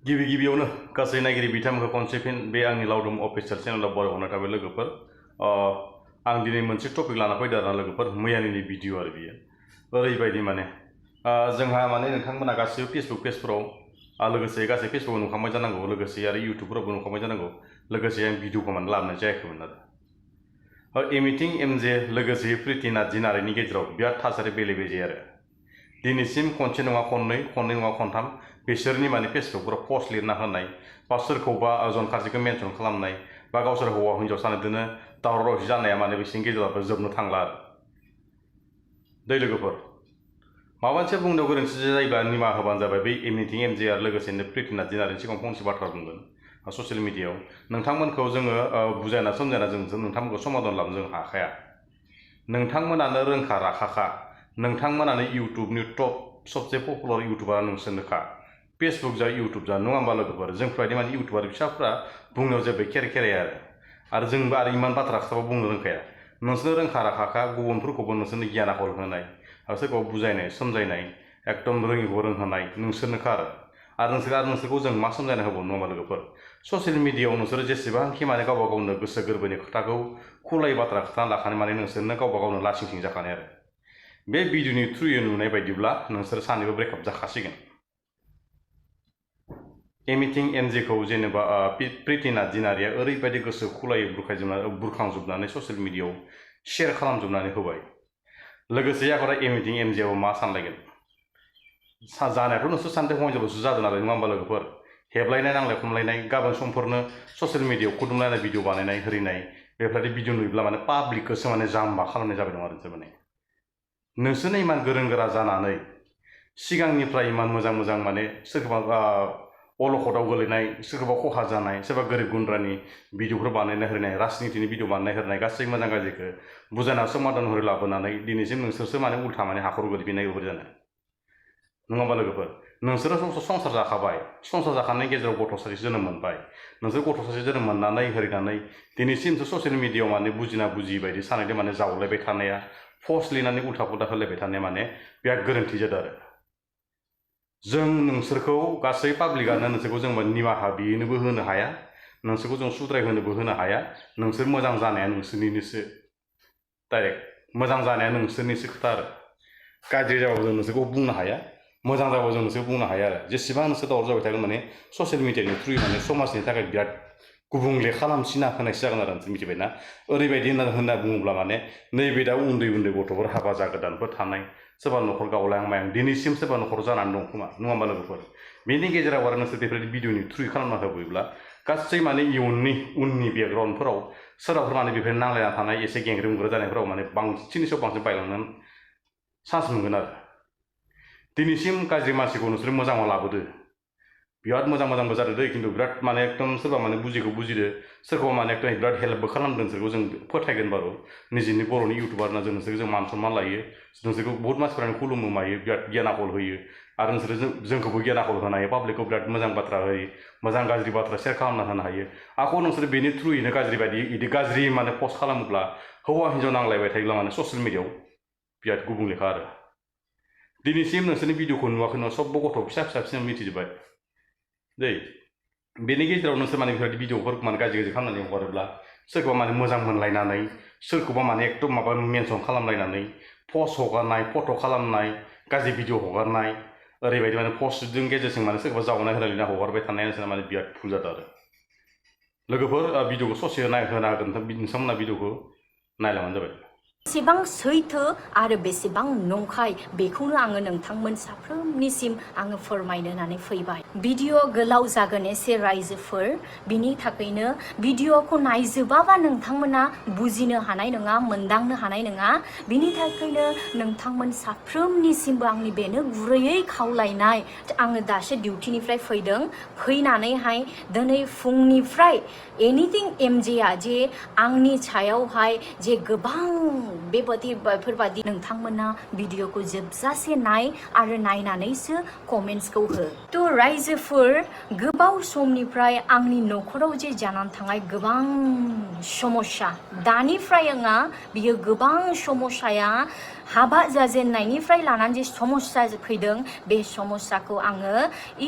गिबि गिबियावनो गासै नायगिरि बिथांमोनखौ खनसे फिन बे आंनि लावदुम अफिसियेल चेनेलाव बरायहरनाय थाबाय लोगोफोर। आं दिनै मोनसे टपिक लाना फैदों आरोना लोगोफोर, मैयानि भिडिअ आरो बियो ओरैबायदि माने जोंहा माने नोंथांमोना गासैबो फेसबुक पेजफोराव लोगोसे गासै फेसबुकाव नुखांबाय जानांगौ, लोगोसे आरो इउटुबफोरावबो नुखांबाय जानांगौ, लोगोसे आं भिडिअखौ माने लाबोनाय जायाखैमोन आरो एमिथिं एमजे लोगोसे प्रिति नार्जिनारिनि गेजेराव बिराद थासारि बेले बेजे आरो दिनैसिम खनसे नङा खननै नङा खनथाम बिसोरनि माने फेसबुकफोराव पस्ट लिरना होनाय बा सोरखौबा जनखार्जिखौ मेनसन खालामनाय बा गावसोर हौवा हिन्जाव सानैदोनो दावराव दावसि जानाया माने बिसोरनि गेजेरावबो जोबनो थांला आरो दै लोगोफोर। माबा मोनसे बुंनायाव गोरोन्थि जायोब्ला निमाहा होबानो जाबाय। बै एमिथिं एमजे आरो लोगोसेनो प्रिति नार्जिनारिनि सिगाङाव फंसे बाथ्रा बुंगोन ससियेल मिडियायाव नोंथांमोनखौ जोङो बुजायना सोमजायना जों नोंथांमोनखौ समाधान लानो जों हाखाया। नोंथांमोनानो रोंखा राखाखा, नोंथांमोनानो इउटुबनि टप सबसे पपुलार इउटुबार नोंसोरनोखा, फेसबुक जा इउटुब जा, नङा होमबा लोगोफोर? जोंफोरबायदि माने इउटुबार फिसाफ्रा बुंनायाव जेबो खेराया आरो जोंबो आरो इमान बाथ्रा खोथाबा बुंनो रोंखाया। नोंसोरनो रोंखा राखाखा, गुबुनफोरखौबो नोंसोरनो गियान आखल होनाय आरो सोरखौबा बुजायनाय सोमजायनाय एकदम रोङिखौ रोंहोनाय नोंसोरनोखा आरो नोंसोरखौ जों मा सोमजायना होबावनो, नङा होमबा लोगोफोर? ससियेल मिडियायाव नोंसोरो जेसेबांखि माने गावबा गावनो गोसो गोरबोनि खोथाखौ खुलाय बाथ्रा खोथा लाखानाय माने नोंसोरनो गावबा गावनो लासिं सिं जाखानाय आरो बे भिडिअनि थ्रुयै नुनाय बायदिब्ला नोंसोर सानैबो ब्रेकआप जाखासिगोन। एमिथिं एमजेखौ जेनेबा प्रिति नार्जिनारिया ओरैबायदि गोसो खुलायै बुरखांजोबनानै ससियेल मिडियायाव शेयार खालामजोबनानै होबाय, लोगोसे आगरा एमिथिं एमजेआव मा सानलायगोन? जानायाथ' नोंसोर सानदों हिनजावसो जादों नालाय, नङा होमबा लोगोफोर? हेबलायनाय नांलाय खमलायनाय गाबोन समफोरनो ससियेल मिडियायाव खुदुमलायनाय भिडिअ बानायनाय हरिनाय बेफोरबायदि भिडिअ नुयोब्ला माने पाब्लिकखौसो माने जाम्बा खालामनाय जाबाय दं आरो माने नोंसोरनो इमान गोरों गोरा जानानै सिगांनिफ्राय इमान मोजां मोजां माने सोरखौबा अलखदाव गोलैनाय, सोरखौबा खहा जानाय, सोरबा गोरिब गुन्द्रानि भिडिअफोर बानायना होनाय, राजनितिनि भिडिअ बानायना होनाय गासै मोजां गाज्रिखौ बुजायना समाधान हरै लाबोनानै दिनैसिम नोंसोरसो माने उल्था माने हाखर गोलैफिननाय बोरै जानो, नङा होमबा लोगोफोर? नोंसोरो संसार जाखाबाय, संसार जाखानायनि गेजेराव गथ' सासे जोनोम मोनबाय, नोंसोर गथ' सासे जोनोम मोननानै हरिनानै दिनैसिमसो ससियेल मिडियायाव माने बुजिना बुजियै बायदि सानैदों माने जावलायबाय थानाया, पस्ट लिरनानै उल्था पुल्था होलायबाय थानाया माने बिराद गोरोन्थि जादों आरो जों नोंसोरखौ गासै पाब्लिकआनो नोंसोरखौ जों निमाहा बिनोबो होनो हाया, नोंसोरखौ जों सुद्राय होनोबो होनो हाया। नोंसोर मोजां जानाया नोंसोरनिनोसो, डाइरेक्ट मोजां जानाया नोंसोरनिसो खोथा आरो गाज्रि जाबाबो जों नोंसोरखौ बुंनो हाया, मोजां जाबाबो जों नोंसोरखौ बुंनो हाया आरो जेसेबां नोंसोर दावराव जाबाय थागोन माने ससियेल मिडियानि थ्रुयै माने समाजनि थाखाय बिराद गुबुंले खालामसिना होनायसो जागोन आरो नोंसोर मिथिबायना? ओरैबायदि होनना बुङोब्ला माने नैबे दा उन्दै उन्दै गथ'फोर हाबा जागोदानफोर थानाय, सोरबा न'खर गावलां मायां दिनैसिम सोरबा न'खर जानानै दं खोमा, नङा होमबा लोगोफोर? बेनि गेजेराव आरो नोंसोर बेफोरबायदि भिडिअनि थ्रुयै खालामना होबोयोब्ला गासै माने उननि बेकग्राउन्डफोराव सोरबाफोर माने बेफोर नांलायना थानाय एसे गेंग्रे गुंग्रे जानायफोराव माने बांसिननि सायाव बांसिन बायलांनो चान्स मोनगोन आरो दिनैसिम गाज्रि मानसिखौ नोंसोर मोजां लाबोदो, बिराद मोजांबो जादों दै, खिन्थु बिराद माने एकदम सोरबा माने बुजिखौ बुजिदो, सोरखौबा माने एकदम बिराद हेल्पबो खालामदों, नोंसोरखौ जों फोथायगोन बारु निजिनि बर'नि इउटुबारना नोंसोरखौ जों मान सनमान लायो, नोंसोरखौ बहुत मानसिफोरानो खुलुमो मायो, बिराद गियान आखल होयो आरो नोंसोरो जोंखौबो गियान आखल होनो हायो, पाब्लिकखौ बिराद मोजां बाथ्रा होयो, मोजां गाज्रि बाथ्रा शेयार खालामना होनो हायो। आखौ नोंसोर बेनि थ्रुयैनो गाज्रि बायदि बिदि गाज्रि माने पस्ट खालामोब्ला हौवा हिन्जाव नांलायबाय थायोब्ला माने ससियेल मिडियायाव बिराद गुबुंलेखा आरो दिनैसिम नोंसोरनि भिडिअखौ नुवाखै नङा, सबबो गथ' फिसा मिथिजोब्बाय दै। बेनि गेजेराव नोंसोर माने बेफोरबायदि भिडिअफोरखौ माने गाज्रि खालामनानै हगारोब्ला सोरखौबा माने मोजां मोनलायनानै, सोरखौबा माने एकदम माबा मेनसन खालामलायनानै पस्ट हगारनाय, फट' खालामनाय, गाज्रि भिडिअ हगारनाय, ओरैबायदि माने पस्टजों गेजेरजों माने सोरखौबा जावनाय होलायना हगारबाय थानाया नोंसोरना माने बिराद भुल जादों आरो लोगोफोर। भिडिअखौ ससे होनो हागोन, नोंथांमोना भिडिअखौ नायलांबानो जाबाय। बेसेबां सैथो आरो बेसेबां नंखाय बेखौनो आङो नोंथांमोन साफ्रोमनिसिम आङो फोरमायनो होननानै फैबाय। भिडिअ गोलाव जागोन एसे रायजोफोर, बिनि थाखायनो भिडिअखौ नायजोबाबा नोंथांमोना बुजिनो हानाय नङा, मोनदांनो हानाय नङा। बिनि थाखायनो नोंथांमोन साफ्रोमनिसिमबो आंनि बेनो गुरैयै खावलायनाय, आङो दासो डिउटिनिफ्राय फैदों, फैनानैहाय दिनै फुंनिफ्राय एनिथिं एमजेआ जे आंनि सायावहाय जे गोबां बेफोरबादि नोंथांमोना भिडिअखौ जोबजासे नाय आरो नायनानैसो कमेन्ट्सखौ हो। थ' रायजोफोर, गोबाव समनिफ्राय आंनि न'खराव जे जानानै थांनाय गोबां समस्या, दानिफ्राय आंहा बियो गोबां समस्याया हाबा जाजेननायनिफ्राय लानानै जे समस्या फैदों बे समस्याखौ आङो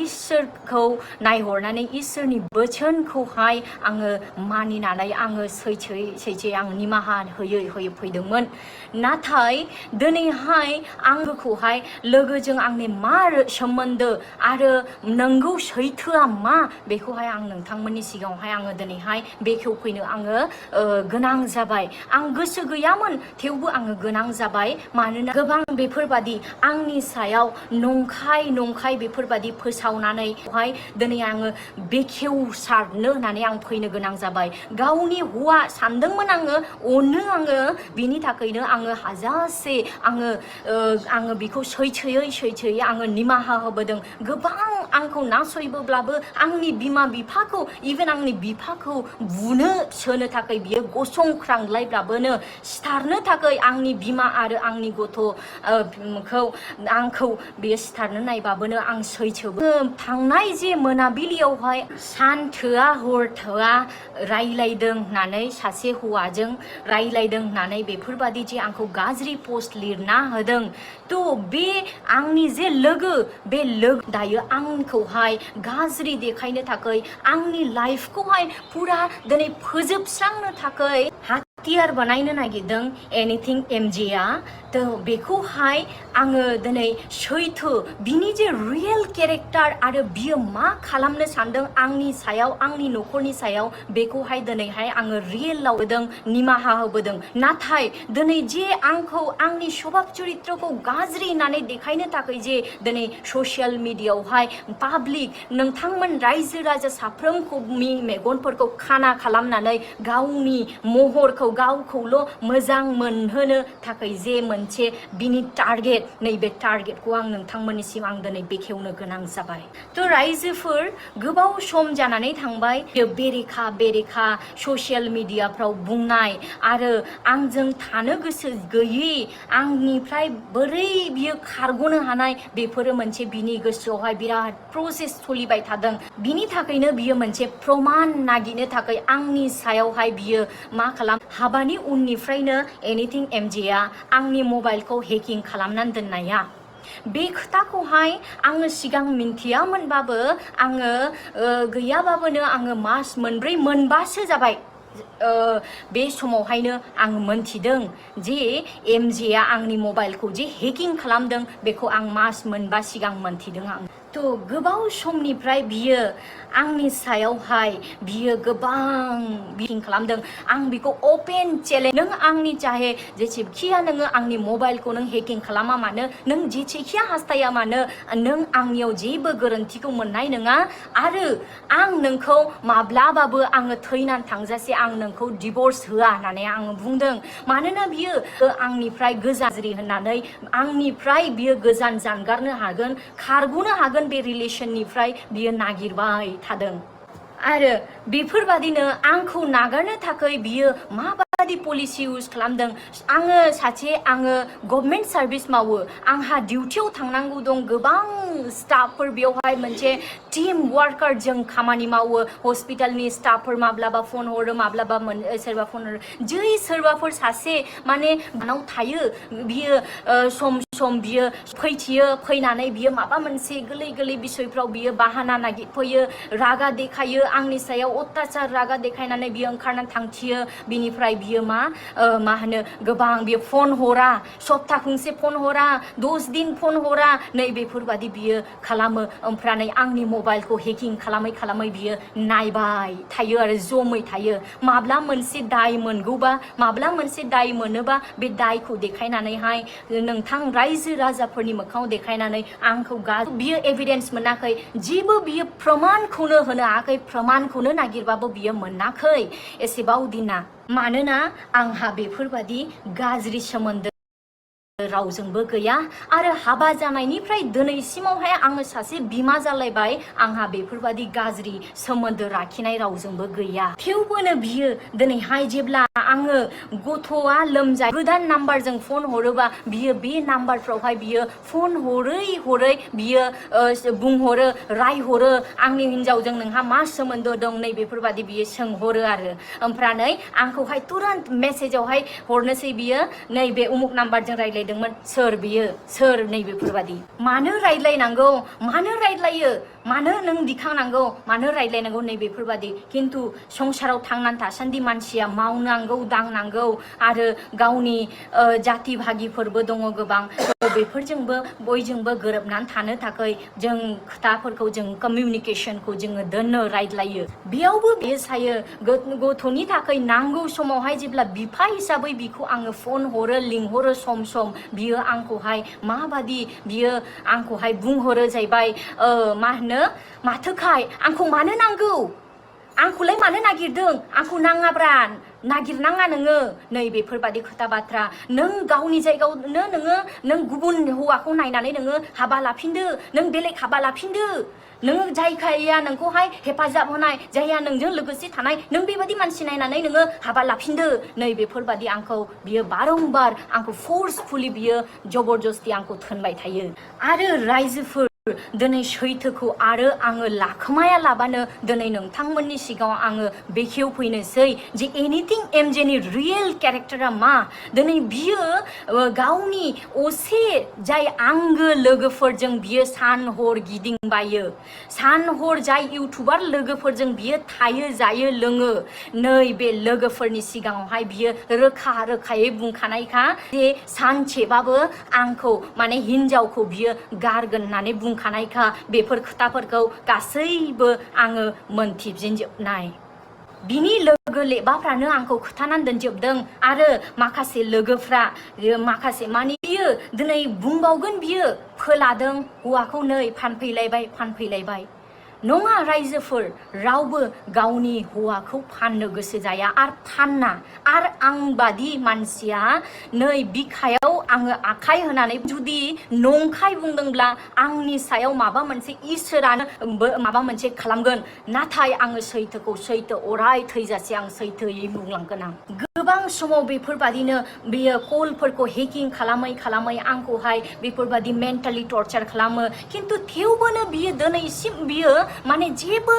इसोरखौ नायहरनानै इसोरनि बोसोनखौहाय आङो मानिनानै आङो सैथोयै आं निमाहा होयै फैदोंमोन नाथाय दिनैहाय आंखौहाय लोगोजों आंनि मा सोमोन्दो आरो नंगौ सैथोआ मा बेखौहाय आं नोंथांमोननि सिगाङावहाय आङो दिनैहाय बेखेवफैनो आङो गोनां जाबाय आं गोसो गैयामोन थेवबो आङो गोनां जाबाय मानोना गोबां बेफोरबादि आंनि सायाव नंखाय बेफोरबादि फोसावनानैहाय दिनै आङो बेखेवसारनो होननानै आं फैनो गोनां जाबाय गावनि हौवा सानदोंमोन अनो आङो बिनि थाखायनो आङो हाजासे आङो बिखौ सैथोयै आङो निमाहा होबोदों गोबां आंखौ नासयबोब्लाबो आंनि बिमा बिफाखौ इभेन आंनि बिफाखौ बुनो सोनो थाखाय बियो गसंख्रांलायब्लाबोनो सिथारनो थाखाय आंनि बिमा आरो आंनि आंखौ बियो सिथारनो नायबाबोनो आं सैथोबो थांनाय जे मोनाबिलियावहाय सान थोआ हर थोआ रायलायदों होननानै सासे हौवाजों रायलायदों होननानै बेफोरबादि जे आंखौ गाज्रि पोस्ट लिरना होदों थ' बे आंनि जे लोगो बे लोगो दायो आंखौहाय गाज्रि देखायनो थाखाय आंनि लाइफखौहाय पुरा दिनै फोजोबस्रांनो थाखाय हाथियार बानायनो नागिरदों एनिथिं एमजेआ थ' बेखौहाय आङो दिनै सैथो बिनि जे रियेल केरेक्टार आरो बियो मा खालामनो सानदों आंनि सायाव आंनि न'खरनि सायाव बेखौहाय दिनैहाय आङो रियेलाव होदों निमाहा होबोदों नाथाय दिनै जे आंखौ आंनि स्वभाब चरित्रखौ गाज्रि होननानै देखायनो थाखाय जे दिनै ससियेल मिडियायावहाय पाब्लिक नोंथांमोन रायजो राजा साफ्रोमखौनि मेगनफोरखौ खाना खालामनानै गावनि महरखौ गावखौल' मोजां मोनहोनो थाखाय जे मोनसे बिनि टारगेट नैबे टारगेटखौ आं नोंथांमोननिसिम आं दिनै बेखेवनो गोनां जाबाय थ' रायजोफोर गोबाव सम जानानै थांबाय बेरेखा ससियेल मिडियाफ्राव बुंनाय आरो आंजों थानो गोसो गैयि आंनिफ्राय बोरै बियो खारग'नो हानाय बेफोरो मोनसे बिनि गोसोआवहाय बिराद प्रसेस सोलिबाय थादों बिनि थाखायनो बियो मोनसे प्रमान नागिरनो थाखाय आंनि सायावहाय बियो मा खालाम हाबानि उननिफ्रायनो एनिथिं एमजेआ आंनि मबाइलखौ हेकिं खालामनानै दोननाया बे खोथाखौहाय आङो सिगां मिन्थियामोनबाबो आङो गैयाबाबोनो आङो मास मोनब्रै मोनबासो जाबाय बे समावहायनो आं मोनथिदों जे एमजेआ आंनि मबाइलखौ जे हेकिं खालामदों बेखौ आं मास मोनबा सिगां मोनथिदों आं थ' गोबाव समनिफ्राय बियो आंनि सायावहाय बियो गोबां हेकिं खालामदों आं बिखौ अपेन चेलेन्ज नों आंनि चाहे जेसेखिया नोङो आंनि मबाइलखौ नों हेकिं खालामा मानो नों जेसेखिया हास्थाया मानो नों आंनियाव जेबो गोरोन्थिखौ मोननाय नङा आरो आं नोंखौ माब्लाबाबो आङो थैनानै थांजासे आं नोंखौ डिभर्स होआ होननानै आङो बुंदों मानोना बियो आंनिफ्राय गाज्रि होननानै आंनिफ्राय बियो गोजान जानगारनो हागोन खारग'नो हागोन बे रिलेशननिफ्राय बियो नागिरबाय थादों आरो बेफोरबादिनो आंखौ नागारनो थाखाय बियो माबादि पलिसि इउज खालामदों आङो गभर्नमेन्ट सार्भिस मावो आंहा डिउटियाव थांनांगौ दं गोबां स्टाफफोर बेवहाय मोनसे टीम वार्कार जों खामानि मावो हस्पिटालनि स्टाफफोर माब्लाबा फन हरो माब्लाबा सोरबा फन हरो जै सोरबाफोर सासे माने बानाव थायो बियो सम बियो फैनानै बियो माबा मोनसे गोरलै बिसयफ्राव बियो बाहाना नागिरफैयो रागा देखायो आंनि सायाव अत्याचार रागा देखायनानै बियो ओंखारनानै थांथियो बिनिफ्राय बियो मा होनो गोबां बियो फन हरा सप्ता खनसे फन हरा 10 दिन फन हरा नै बेफोरबादि बियो खालामो ओमफ्राय आंनि मबाइलखौ हेकिं खालामै बियो नायबाय थायो आरो जमै थायो माब्ला मोनसे दाय मोनगौबा माब्ला मोनसे दाय मोनोबा बे दायखौ देखायनानैहाय नोंथां रायजो राजाफोरनि मोखाङाव देखायनानै आंखौ बियो एभिडेन्स मोनाखै जेबो बियो प्रमाणखौनो होनो हायाखै प्रमाणखौनो नागिरबाबो बियो मोनाखै एसेबां दिना मानोना आंहा बेफोरबादि गाज्रि सोमोन्दो रावजोंबो गैया आरो हाबा जानायनिफ्राय दिनैसिमावहाय आङो सासे बिमा जालायबाय आंहा बेफोरबादि गाज्रि सोमोन्दो लाखिनाय रावजोंबो गैया थेवबोनो बियो दिनैहाय जेब्ला आङो गथ'आ लोमजायो गोदान नाम्बारजों फन हरोबा बियो बे नाम्बारफ्रावहाय बियो फन हरै बियो बुंहरो रायहरो आंनि हिन्जावजों नोंहा मा सोमोन्दो दं नै बेफोरबादि बियो सोंहरो आरो ओमफ्राय आंखौहाय तुरन्त मेसेजावहाय हरनोसै बियो नै बे उमुक नाम्बारजों रायलाय रायज्लायदोंमोन सोर बियो सोर नैबेफोरबादि मानो रायज्लायनांगौ मानो रायज्लायो मानो नों दिखांनांगौ मानो रायज्लायनांगौ नैबेफोरबादि खिन्थु संसाराव थांनानै थासान्दि मानसिया मावनांगौ दांनांगौ आरो गावनि जाति भागिफोरबो दङ गोबां बेफोरजोंबो बयजोंबो गोरोबनानै थानो थाखाय जों खोथाफोरखौ जों कमिउनिकेसनखौ जोङो दोननो रायज्लायो बेयावबो बे सायो गथ'नि थाखाय नांगौ समावहाय जेब्ला बिफा हिसाबै बिखौ आङो फन हरो लिंहरो सम सम बियो आंखौहाय माबादि बियो आंखौहाय बुंहरो जाहैबाय मा होनो माथोखाय आंखौ मानो नांगौ आंखौलाय मानो नागिरदों आंखौ नाङाब्रा नागिरनाङा नोङो नै बेफोरबादि खोथा बाथ्रा नों गावनि जायगायावनो नों गुबुन हौवाखौ नायनानै नोङो हाबा लाफिनदो नों बेलेग हाबा लाफिनदो नोङो जायखाया नोंखौहाय हेफाजाब होनाय जायहा नोंजों लोगोसे थानाय नों बेबादि मानसि नायनानै नोङो हाबा लाफिनदो नै बेफोरबादि आंखौ बियो बारंबार आंखौ फोर्सफुलि बियो जबरदस्ति आंखौ थोनबाय थायो आरो रायजोफोर दिनै सैथोखौ आरो आङो लाखोमाया लाबानो दिनै नोंथांमोननि सिगाङाव आङो बेखेवफैनोसै जे एनिथिं एमजेनि रियेल केरेक्टारा मा दिनै बियो गावनि असे जाय आंगो लोगोफोरजों बियो सान हर गिदिंबायो सान हर जाय इउटुबार लोगोफोरजों बियो थायो जायो लोङो नै बे लोगोफोरनि सिगाङावहाय बियो रोखा रोखायै बुंखानायखा जे सानसेबाबो आंखौ माने हिन्जावखौ बियो गारगोन होननानै बुंखानायखा बेफोर खोथाफोरखौ गासैबो आङो मोनथिजोबनाय बिनि लोगो लेबाफ्रानो आंखौ खोथानानै दोनजोबदों आरो माखासे लोगोफ्रा माखासे मानि बियो दिनै बुंबावगोन बियो फोलादों हौवाखौ नै फानफैलायबाय नङा रायजोफोर रावबो गावनि हौवाखौ फाननो गोसो जाया आरो फानना आरो आंबादि मानसिया नै बिखायाव आङो आखाइ होनानै जुदि नंखाय बुंदोंब्ला आंनि सायाव माबा मोनसे इसोरानो माबा मोनसे खालामगोन नाथाय आङो सैथोखौ सैथो अराय थैजासे आं सैथोयै बुंलांगोन आं गोबां समाव बेफोरबादिनो बियो कलफोरखौ हेकिं खालामै आंखौहाय बेफोरबादि मेन्टेलि टर्चार खालामो खिन्थु थेवबोनो बियो दिनैसिम बियो माने जेबो